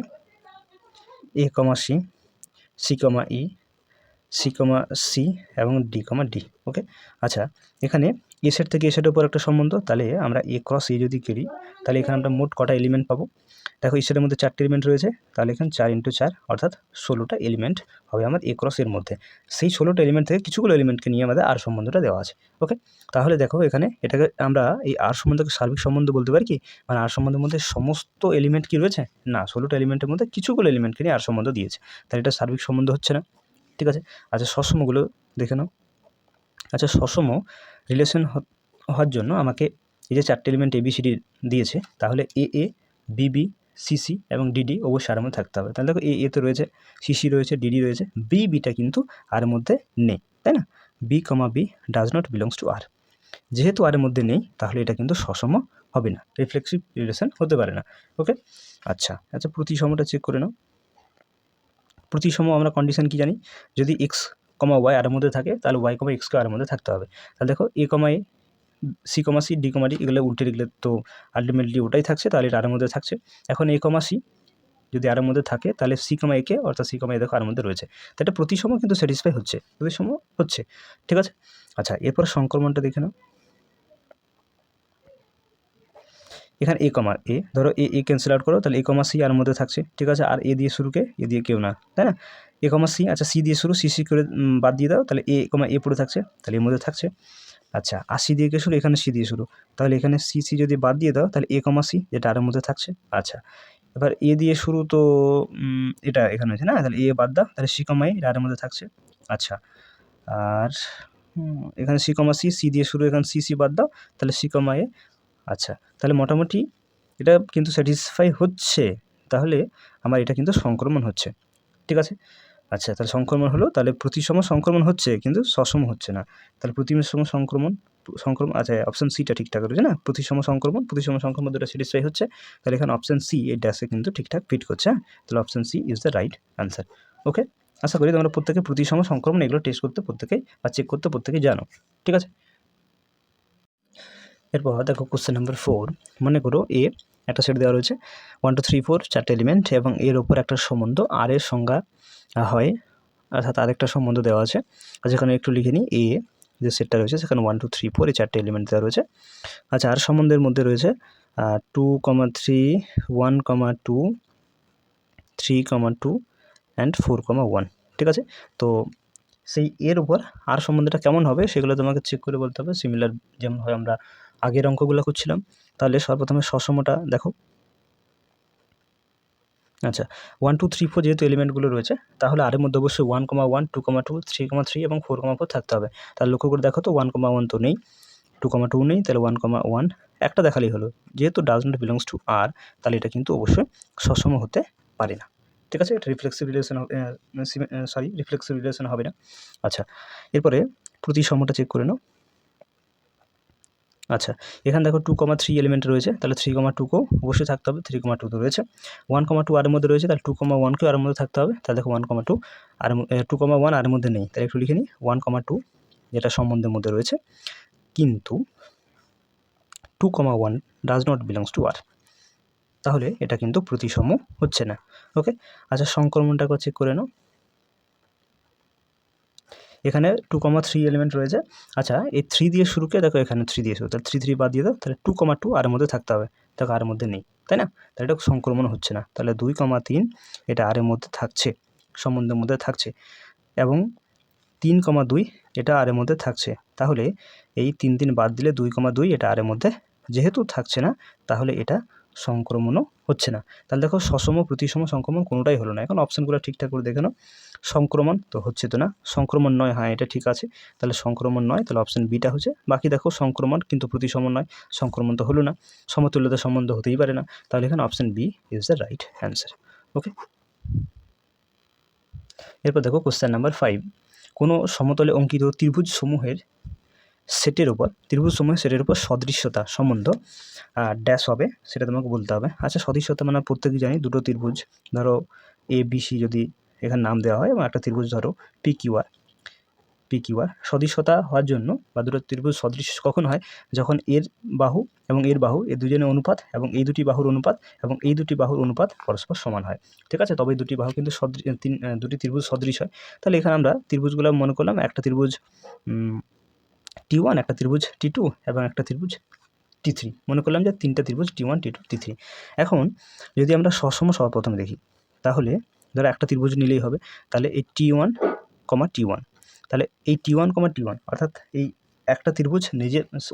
C, C, E, C, এবং D, ওকে। আচ্ছা, এখানে এ সেট থেকে এ সেটের উপর একটা সম্বন্ধ, তাহলে আমরা A × A যদি করি তাহলে এখানে আমরা মোট কটা এলিমেন্ট পাবো? দেখো এই সেটের মধ্যে 4টে এলিমেন্ট রয়েছে, তাহলে এখানে 4 × 4 অর্থাৎ 16টা এলিমেন্ট হবে আমার A × এর মধ্যে। সেই 16টা এলিমেন্ট থেকে কিছুগুলো এলিমেন্টকে নিয়ে আমাদের আর সম্বন্ধটা দেওয়া আছে, ওকে। তাহলে দেখো এখানে এটাকে আমরা এই আর সম্বন্ধকে সার্বিক সম্বন্ধ বলতে পারি কি? মানে আর সম্বন্ধের মধ্যে সমস্ত এলিমেন্ট কি রয়েছে? না, 16টা এলিমেন্টের মধ্যে কিছুগুলো এলিমেন্টকে নিয়ে আর সম্বন্ধ দিয়েছে, তাহলে এটা সার্বিক সম্বন্ধ হচ্ছে না, ঠিক আছে। আচ্ছা, সসমগুলো দেখে নাও। আচ্ছা, সসম রিলেশন হওয়ার জন্য আমাকে এই যে 4টে এলিমেন্ট ABCD দিয়েছে, তাহলে AA, BB, CC এবং DD অবশ্যই আর মধ্যে থাকতে হবে। তাহলে দেখো এতে রয়েছে, CC রয়েছে, DD রয়েছে, BBটা কিন্তু আর মধ্যে নেই, তাই না? B, B does not belongs to R. যেহেতু আর এর মধ্যে নেই তাহলে এটা কিন্তু সসম হবে না, রিফ্লেক্সিভ রিলেশন হতে পারে না, ওকে। আচ্ছা, প্রতিসমটা চেক করে নাও। প্রতিসম আমরা কন্ডিশন কি জানি? যদি x, y আর মধ্যে থাকে তাহলে y, x কে আর মধ্যে থাকতে হবে। তাহলে দেখো A, C, D, এগুলো উল্টে লিখলে তো আলটিমেটলি ওটাই থাকছে, তাহলে এটা আর মধ্যে থাকছে। এখন A, C যদি আর মধ্যে থাকে তাহলে C, A কে অর্থাৎ C, A দেখো আর মধ্যে রয়েছে, তো এটা প্রতিসম কিন্তু স্যাটিসফাই হচ্ছে, প্রতিসম হচ্ছে, ঠিক আছে। আচ্ছা, এরপর সংক্রমণটা দেখে নাও। এখানে A, ধরো A ক্যান্সেল আউট করো, তাহলে A, C আর মধ্যে থাকছে, ঠিক আছে। আর A দিয়ে শুরুকে এ দিয়ে কেউ না, তাই না? A, C, আচ্ছা C দিয়ে শুরু, CC করে বাদ দিয়ে দাও, তাহলে A পড়ে থাকছে, তাহলে এর মধ্যে থাকছে। আচ্ছা, আর C দিয়ে কে শুরু? এখানে C দিয়ে শুরু, তাহলে এখানে CC যদি বাদ দিয়ে দাও তাহলে A, C যেটা আর মধ্যে থাকছে। আচ্ছা, এবার A দিয়ে শুরু, তো এটা এখানে হয়েছে না, তাহলে A বাদ দাও, তাহলে C, এটা আর মধ্যে থাকছে। আচ্ছা, আর এখানে C, C দিয়ে শুরু, এখানে CC বাদ দাও, তাহলে C, A। আচ্ছা, তাহলে মোটামুটি এটা কিন্তু স্যাটিসফাই হচ্ছে, তাহলে আমার এটা কিন্তু সংক্রমণ হচ্ছে, ঠিক আছে। আচ্ছা, তাহলে সংক্রমণ হলো, তাহলে প্রতিসম সংক্রমণ হচ্ছে কিন্তু সসম হচ্ছে না, তাহলে প্রতিসম সংক্রমণ। আচ্ছা, অপশন সিটা ঠিকঠাক রয়েছে না, প্রতিসম সংক্রমণ দুটো স্যাটিসফাই হচ্ছে, তাহলে এখানে অপশন সি এই ড্যাশে কিন্তু ঠিকঠাক ফিট করছে, হ্যাঁ। তাহলে option C is the right answer, okay. আশা করি তোমরা প্রত্যেকে প্রতিসম সংক্রমণ এগুলো টেস্ট করতে প্রত্যেকেই বা চেক করতে প্রত্যেকেই জানো, ঠিক আছে। এরপর দেখো কোশ্চেন নাম্বার 4। মনে করো একটা সেট দেওয়া রয়েছে 1, 2, 3, 4 4টে এলিমেন্ট এবং এর ওপর একটা সম্বন্ধ আর এর সংজ্ঞা হয়, অর্থাৎ আরেকটা সম্বন্ধ দেওয়া আছে, যেখানে একটু লিখে নিই। যে সেটটা রয়েছে সেখানে 1, 2, 3, 4 এই 4টে এলিমেন্ট দেওয়া রয়েছে। আচ্ছা, আর সম্বন্ধের মধ্যে রয়েছে 2, 3, 1, 2, 3, 2 অ্যান্ড 4, 1, ঠিক আছে। তো সেই এর উপর আর সম্বন্ধটা কেমন হবে সেগুলো তোমাকে চেক করে বলতে হবে, সিমিলার যেমন হয় আমরা আগের অঙ্কগুলো করছিলাম। তাহলে সর্বপ্রথমে সসমটা দেখো। আচ্ছা, 1, 2, 3, 4 যেহেতু এলিমেন্টগুলো রয়েছে তাহলে আর এর মধ্যে অবশ্যই 1, 1, 2, 2, 3, 3 এবং 4, 4 থাকতে হবে। তাহলে লক্ষ্য করে দেখো তো 1, 1 তো নেই, 2, 2 নেই, তাহলে 1, 1 একটা দেখালেই হলো। যেহেতু ডাজ নট বিলংস টু আর, তাহলে এটা কিন্তু অবশ্যই সসম হতে পারে না, ঠিক আছে। এটা রিফ্লেক্সিভ রিলেশন হবে না। আচ্ছা, এরপরে প্রতিসমটা চেক করে নাও। আচ্ছা, এখানে দেখো 2, 3 এলিমেন্ট রয়েছে, তাহলে 3, 2কেও অবশ্যই থাকতে হবে, 3, 2 তো রয়েছে। 1, 2 আর এর মধ্যে রয়েছে, তাহলে 2, 1কেও আর এর মধ্যে থাকতে হবে। তাহলে দেখো 1, 2 আর 2, 1 আর এর মধ্যে নেই, তাহলে একটু লিখে নিই 1, 2 যেটা সম্বন্ধের মধ্যে রয়েছে, কিন্তু 2,1 ডাজ নট বিলংস টু আর, তাহলে এটা কিন্তু প্রতিসম হচ্ছে না। ওকে, আচ্ছা সংক্রমণটাকে চেক করে নাও। এখানে 2,3 এলিমেন্ট রয়েছে। আচ্ছা এই 3 দিয়ে শুরুকে দেখো, এখানে 3 দিয়ে শুরু, তাহলে 3 বাদ দিয়ে দাও, তাহলে 2,2 আর মধ্যে থাকতে হবে, দেখো আর মধ্যে নেই, তাই না? তাহলে এটা সংক্রমণ হচ্ছে না। তাহলে 2,3 এটা আর এর মধ্যে থাকছে, সম্বন্ধের মধ্যে থাকছে, এবং 3,2 এটা আর এর মধ্যে থাকছে। তাহলে এই 3 বাদ দিলে 2,2 এটা আর এর মধ্যে যেহেতু থাকছে না, তাহলে এটা সংক্রমণও হচ্ছে না। তাহলে দেখো সসম প্রতিসম সংক্রমণ কোনোটাই হলো না। এখন অপশানগুলো ঠিকঠাক করে দেখে নাও। সংক্রমণ তো হচ্ছে তো না, সংক্রমণ নয়, হ্যাঁ এটা ঠিক আছে, তাহলে সংক্রমণ নয়, তাহলে অপশান বিটা হচ্ছে। বাকি দেখো সংক্রমণ কিন্তু প্রতিসম নয়, সংক্রমণ তো হলো না, সমতুল্যতা সম্বন্ধ হতেই পারে না, তাহলে এখানে option B is the right answer. Okay, এরপর দেখো কোশ্চেন নাম্বার 5, কোনো সমতলে অঙ্কিত ত্রিভুজ সমূহের সেটের উপর সদৃশ্যতা সম্বন্ধ ড্যাশ হবে, সেটা তোমাকে বলতে হবে। আচ্ছা সদৃশ্যতা মানে প্রত্যেকে জানি, দুটো ত্রিভুজ ধরো এ বি সি যদি এখানে নাম দেওয়া হয়, এবং একটা ত্রিভুজ ধরো পি কিউ আর, সদৃশ্যতা হওয়ার জন্য বা দুটো ত্রিভুজ সদৃশ কখন হয়, যখন এর বাহু এবং এর বাহু এই দুজনের অনুপাত এবং এই দুটি বাহুর অনুপাত এবং এই দুটি বাহুর অনুপাত পরস্পর সমান হয়, ঠিক আছে? তবে দুটি বাহু কিন্তু দুটি ত্রিভুজ সদৃশ হয়। তাহলে এখানে আমরা ত্রিভুজগুলো মনে করলাম, একটা ত্রিভুজ T1, একটা ত্রিভুজ T2 এবং একটা ত্রিভুজ T3, মনে করলাম যে তিনটা ত্রিভুজ T1 T2 T3। এখন যদি আমরা সসম সর্বপ্রথম দেখি, তাহলে ধরো একটা ত্রিভুজ নিলেই হবে, তাহলে এই T1, T1, তাহলে এই T1, T1 অর্থাৎ এই একটা ত্রিভুজ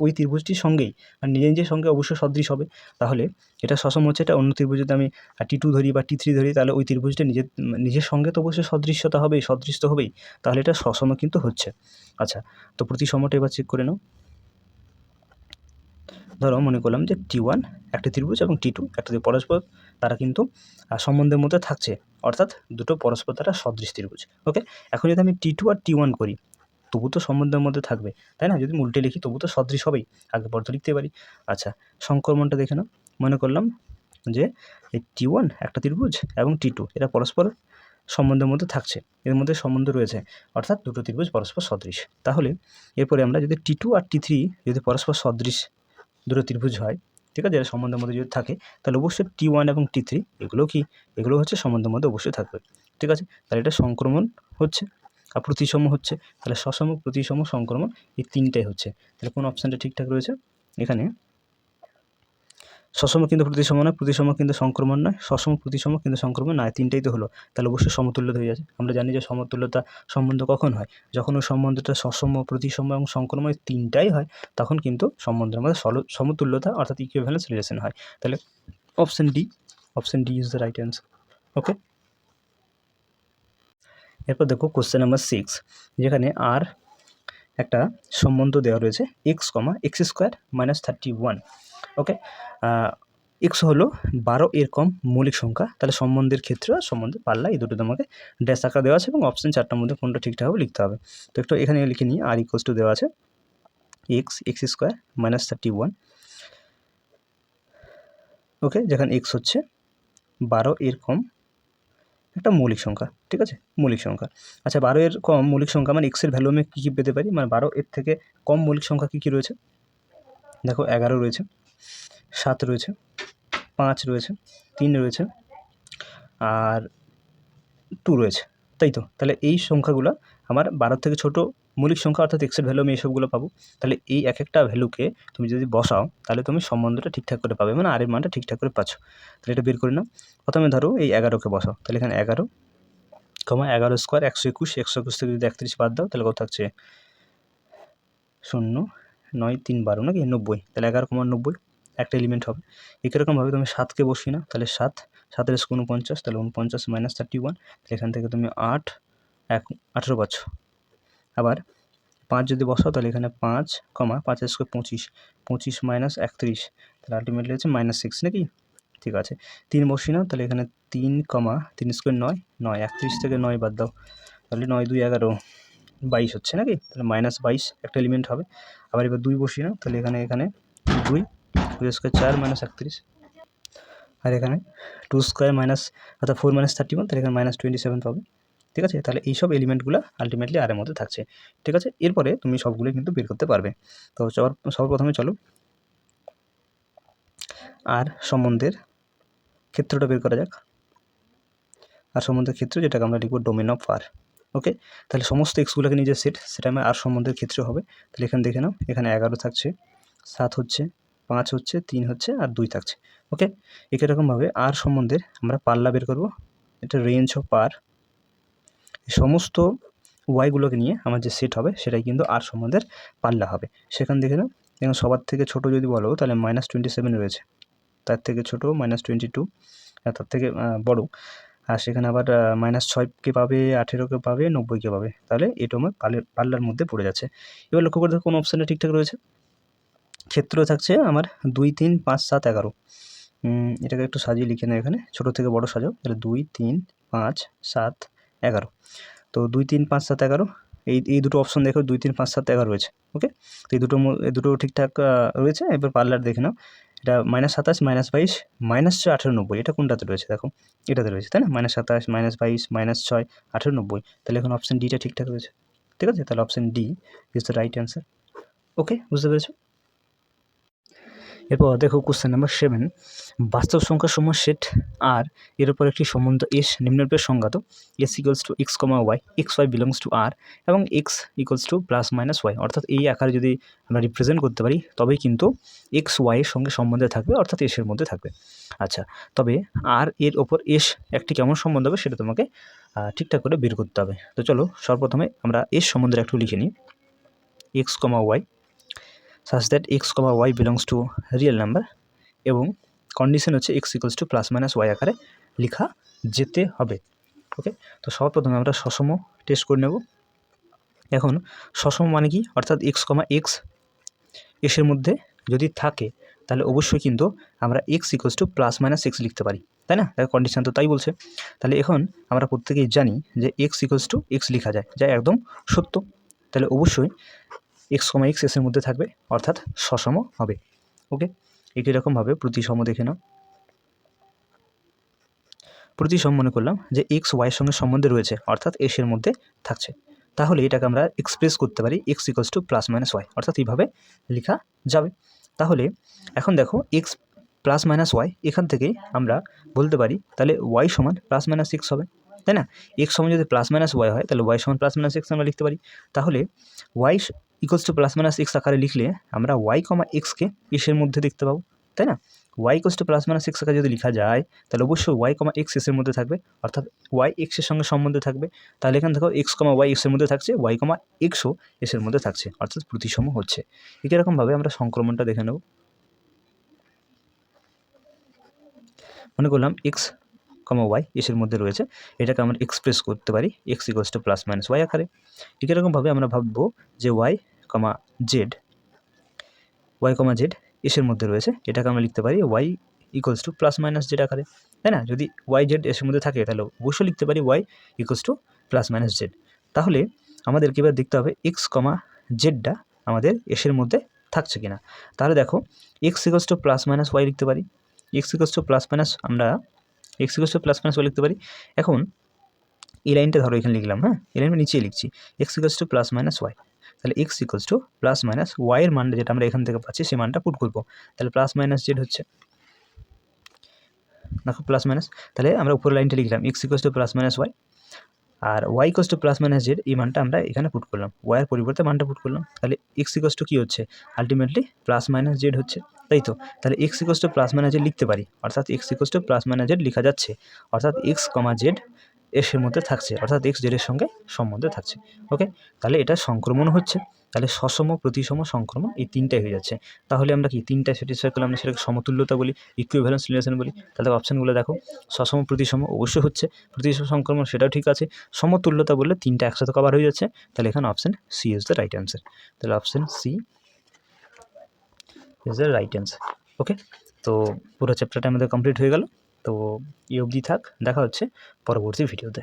ওই ত্রিভুজটির সঙ্গেই নিজের সঙ্গে অবশ্যই সদৃশ হবে, তাহলে এটা সসম হচ্ছে। এটা অন্য ত্রিভুজ যদি আমি T2 ধরি বা T3 ধরি, তাহলে ওই ত্রিভুজটা নিজের সঙ্গে তো অবশ্যই সদৃশ্যতা হবেই, সদৃশ্য হবেই, তাহলে এটা সসম কিন্তু হচ্ছে। আচ্ছা তো প্রতিসমটা এবার চেক করে নাও। ধরো মনে করলাম যে T1 একটা ত্রিভুজ এবং T2 একটা পরস্পর তারা কিন্তু সম্বন্ধের মধ্যে থাকছে, অর্থাৎ দুটো পরস্পর তারা সদৃশ ত্রিভুজ। ওকে, এখন যদি আমি T2 আর T1 করি, তবু তো সম্বন্ধের মধ্যে থাকবে, তাই না? যদি উল্টে লিখি তবু তো সদৃশ হবেই, আগে পর তো লিখতে পারি। আচ্ছা সংক্রমণটা দেখে নাও। মনে করলাম যে এই T1 একটা ত্রিভুজ এবং T2 এরা পরস্পর সম্বন্ধের মধ্যে থাকছে, এর মধ্যে সম্বন্ধ রয়েছে, অর্থাৎ দুটো ত্রিভুজ পরস্পর সদৃশ। তাহলে এরপরে আমরা যদি T2 আর T3 যদি পরস্পর সদৃশ দুটো ত্রিভুজ হয়, ঠিক আছে, এরা সম্বন্ধের মধ্যে যদি থাকে, তাহলে অবশ্যই T1 এবং T3 এগুলো হচ্ছে সম্বন্ধের মধ্যে অবশ্যই থাকবে, ঠিক আছে? তাহলে এটা সংক্রমণ হচ্ছে আর প্রতিসম হচ্ছে, তাহলে সসম, প্রতিসম, সংক্রমণ এই তিনটাই হচ্ছে। তাহলে কোন অপশানটা ঠিকঠাক রয়েছে? এখানে সসম কিন্তু প্রতিসম নয়, প্রতিসম কিন্তু সংক্রমণ নয়, সসম প্রতিসম কিন্তু সংক্রমণ নয়, তিনটাই তো হলো, তাহলে অবশ্যই সমতুল্যতা হয়ে যাচ্ছে। আমরা জানি যে সমতুল্যতা সম্বন্ধ কখন হয়, যখন ওই সম্বন্ধটা সসম, প্রতিসম এবং সংক্রমণ তিনটাই হয়, তখন কিন্তু সম্বন্ধের মধ্যে সমতুল্যতা অর্থাৎ ইকুইভ্যালেন্স রিলেশন হয়। তাহলে option D is the right answer. Okay, এরপর দেখো কোশ্চেন নাম্বার 6, যেখানে আর একটা সম্বন্ধ দেওয়া রয়েছে x(x² - 31). ওকে, x হলো 12 এর কম মৌলিক সংখ্যা, তাহলে সম্বন্ধের ক্ষেত্রে সম্বন্ধের পাল্লা এই দুটো তোমাকে ড্যাশ আকার দেওয়া আছে, এবং অপশান 4টার মধ্যে কোনটা ঠিকঠাকভাবে লিখতে হবে। তো একটু এখানে লিখে নিই, আর ইকুয়ালস টু দেওয়া আছে x(x² - 31). ওকে, যেখানে x হচ্ছে 12 এর কম একটা মৌলিক সংখ্যা, ঠিক আছে, মৌলিক সংখ্যা। আচ্ছা 12 এর কম মৌলিক সংখ্যা মানে এক্সের ভ্যালু আমি কী পেতে পারি, মানে 12 এর থেকে কম মৌলিক সংখ্যা কী রয়েছে? দেখো 11 রয়েছে, 7 রয়েছে, 5 রয়েছে, 3 রয়েছে, আর 2 রয়েছে, তাই তো? তাহলে এই সংখ্যাগুলো আমার 12 থেকে ছোটো মৌলিক সংখ্যা, অর্থাৎ এক্সের ভ্যালু আমি এইসবগুলো পাবো। তাহলে এই এক একটা ভ্যালুকে তুমি যদি বসাও, তাহলে তুমি সম্বন্ধটা ঠিকঠাক করে পাবে, মানে আর এর মানটা ঠিকঠাক করে পাচ্ছ। তাহলে এটা বের করে নাও। প্রথমে ধরো এই 11কে বসাও, তাহলে এখানে 11, 11² 121, 121 থেকে যদি 31 বাদ দাও, তাহলে কত থাকছে? 0, 9, 3, 12 নাকি 90, তাহলে 11,90 একটা এলিমেন্ট হবে। একইরকমভাবে তুমি 7কে বসিয়ে নাও, তাহলে 7, 7 এর 49, তাহলে 49 - 31, তাহলে এখান থেকে তুমি 8, 18 পাচ্ছ। আবার 5 যদি বসাও, তাহলে এখানে 5, 5 এর স্কোয়ার 25, 25 - 31, তাহলে আলটিমেটলি হচ্ছে -6 নাকি? ঠিক আছে, 3 বসিয়ে নাও, তাহলে এখানে 3, 3 স্কোয়ার 9, 31 থেকে 9 বাদ দাও, তাহলে 9, 2, 11, 22 হচ্ছে নাকি? তাহলে -22 একটা এলিমেন্ট হবে। আবার এবার 2 বসিয়ে নাও, তাহলে এখানে 2, 2 স্কোয়ার 4 - 31, আর এখানে 2 স্কোয়ার অর্থাৎ 4 - 31, তাহলে এখানে -27 পাবে, ঠিক আছে? তাহলে এইসব এলিমেন্টগুলো আলটিমেটলি আর এর মধ্যে থাকছে, ঠিক আছে? এরপরে তুমি সবগুলো কিন্তু বের করতে পারবে। তো সর্বপ্রথমে চলো আর সম্বন্ধের ক্ষেত্রটা বের করা যাক। আর সম্বন্ধের ক্ষেত্র যেটাকে আমরা লিখব ডোমেন অফ আর। ওকে, তাহলে সমস্ত এক্সগুলোকে নিজের সেট, সেটা আমার আর সম্বন্ধের ক্ষেত্র হবে। তাহলে এখানে দেখে নাও, এখানে 11 থাকছে, 7 হচ্ছে, 5 হচ্ছে, 3 হচ্ছে আর 2 থাকছে। ওকে, একই রকমভাবে আর সম্বন্ধের আমরা পাল্লা বের করব। এটা রেঞ্জ অফ আর, সমস্ত ওয়াইগুলোকে নিয়ে আমার যে সেট হবে সেটাই কিন্তু আর সম্বন্ধের পাল্লা হবে। সেখান দেখে নাও, এখন সবার থেকে ছোট যদি বলো তাহলে -27 রয়েছে, তার থেকে ছোট -22, তার থেকে বড়। আর সেখানে আবার -6কে পাবে, 18কে পাবে, 90কে পাবে। তাহলে এটা আমার পাল্লার মধ্যে পড়ে যাচ্ছে। এবার লক্ষ্য করে দেখো কোন অপশানটা ঠিকঠাক রয়েছে। ক্ষেত্র থাকছে আমার 2, 3, 5, 7, 11। এটাকে একটু সাজিয়ে লিখে নাও, এখানে ছোটো থেকে বড় সাজাও। তাহলে 2, 3, 5, 7, 11। তো 2, 3, 5, 7, 11 এই দুটো অপশন দেখো, 2, 3, 5, 7, 11 রয়েছে। ওকে, তো এই দুটো ঠিকঠাক রয়েছে। এবার পার্লার দেখে নাও, এটা -27, -22, -6, 18, 90, এটা কোনটাতে রয়েছে দেখো, এটাতে রয়েছে, তাই না? -27, -22, -6, 18, 90। তাহলে এখন অপশান ডিটা ঠিকঠাক রয়েছে। ঠিক আছে, তাহলে option D is the right answer. Okay, বুঝতে পেরেছো? এরপর দেখো কোশ্চেন নাম্বার 7, বাস্তব সংখ্যা সমূহ সেট আর এর উপর একটি সম্বন্ধ এস নিম্নরূপে সংজ্ঞাত। S equals to X comma Y, X Y belongs to R এবং X equals to plus minus Y. অর্থাৎ এই আকারে যদি আমরা রিপ্রেজেন্ট করতে পারি তবেই কিন্তু এক্স ওয়াইয়ের সঙ্গে সম্বন্ধে থাকবে, অর্থাৎ এসের মধ্যে থাকবে। আচ্ছা, তবে আর এর ওপর এস একটি কেমন সম্বন্ধ হবে সেটা তোমাকে ঠিকঠাক করে বের করতে হবে। তো চলো সর্বপ্রথমে আমরা এস সম্বন্ধে একটু লিখে নিই। X comma Y such that x, y belongs to real number এবং কন্ডিশন হচ্ছে x equals to plus minus Y আকারে লেখা যেতে হবে। ওকে, তো সর্বপ্রথমে আমরা সসম টেস্ট করে নেব। এখন সসম মানে কি, অর্থাৎ x, x এর মধ্যে যদি থাকে তাহলে অবশ্যই কিন্তু আমরা x equals to plus minus x লিখতে পারি, তাই না? কন্ডিশন তো তাই বলছে। তাহলে এখন আমরা প্রত্যেকেই জানি যে x ইকুয়ালস টু এক্স লেখা যায়, যা একদম সত্য। তাহলে অবশ্যই x, x এর মধ্যে থাকবে, অর্থাৎ সসম হবে। ওকে, একই রকমভাবে প্রতিসম দেখে নাও। প্রতিসম মনে করলাম যে x, y সঙ্গে সম্বন্ধে রয়েছে, অর্থাৎ s এর মধ্যে থাকছে। তাহলে এটাকে আমরা এক্সপ্রেস করতে পারি x equals to plus minus Y, অর্থাৎ এইভাবে লেখা যাবে। তাহলে এখন দেখো x প্লাস মাইনাস ওয়াই, এখান থেকে আমরা বলতে পারি তাহলে y সমান প্লাস মাইনাস এক্স হবে, তাই না? x সমান যদি প্লাস মাইনাস ওয়াই হয় তাহলে y সমান প্লাস মাইনাস এক্স আমরা লিখতে পারি। তাহলে y equals to plus minus x আকারে লিখলে আমরা y, এক্সকে এর মধ্যে দেখতে পাবো, তাই না? y equals to plus minus x আকারে যদি লেখা যায় তাহলে অবশ্যই y, এক্স এর মধ্যে থাকবে, অর্থাৎ y x এর সঙ্গে সম্বন্ধে থাকবে। তাহলে এখানে দেখো x, y x এর মধ্যে থাকছে, y, xও এর মধ্যে থাকছে, অর্থাৎ প্রতিসম হচ্ছে। একই রকমভাবে আমরা সংক্রমণটা দেখে নেব। মনে করলাম x, y এর মধ্যে রয়েছে, এটাকে আমরা এক্সপ্রেস করতে পারি x equals to plus minus Y আকারে। একই রকমভাবে আমরা ভাববো যে y, z এর মধ্যে রয়েছে, এটাকে আমরা লিখতে পারি y equals to plus minus Z আকারে, তাই না? যদি y, z এর মধ্যে থাকে তাহলে অবশ্যই লিখতে পারি y equals to plus minus Z. তাহলে আমাদেরকে এবার দেখতে হবে x, জেডটা আমাদের এর মধ্যে থাকছে কিনা। তাহলে দেখো x equals to plus minus Y লিখতে পারি, x equals to plus minus আমরা x equals to plus minus Y লিখতে পারি। এখন এই লাইনটা ধরো এখানে লিখলাম, হ্যাঁ, এই লাইনটা নিচে লিখছি x equals to plus minus Y. তাহলে x equals to plus minus ওয়াইয়ের মানটা যেটা আমরা এখান থেকে পাচ্ছি সেই মানটা পুট করবো। তাহলে প্লাস মাইনাস জেড হচ্ছে, দেখো প্লাস মাইনাস। তাহলে আমরা উপরের লাইনটা লিখলাম x equals to plus minus Y, আর y equals to plus minus Z, এই মানটা আমরা এখানে পুট করলাম, ওয়াইয়ের পরিবর্তে মানটা পুট করলাম। তাহলে x ইকুয়ালস টু কী হচ্ছে, আলটিমেটলি প্লাস মাইনাস জেড হচ্ছে, তাই তো? তাহলে x equals to plus minus Z লিখতে পারি, অর্থাৎ x equals to plus minus Z লেখা যাচ্ছে, অর্থাৎ x, জেড এর মধ্যে থাকছে, অর্থাৎ x জেডের সঙ্গে সম্বন্ধে থাকছে। ওকে, তাহলে এটা সংক্রমণ হচ্ছে। তাহলে সসম, প্রতিসম, সংক্রমণ এই তিনটাই হয়ে যাচ্ছে। তাহলে আমরা কি তিনটা স্যাটিসফাই করলে আমরা সেটাকে সমতুল্যতা বলি, ইকুইভ্যালেন্স রিলেশন বলি। তাহলে অপশানগুলো দেখো, সসম প্রতিসম অবশ্যই হচ্ছে, প্রতিসম সংক্রমণ সেটাও ঠিক আছে, সমতুল্যতা বললে তিনটা একসাথে কভার হয়ে যাচ্ছে। তাহলে এখানে option C is the right answer. তাহলে option C is the right answer. Okay, তো পুরো চ্যাপ্টারটা আমাদের কমপ্লিট হয়ে গেল। তো এই অবধি থাক, দেখা হচ্ছে পরবর্তী ভিডিওতে।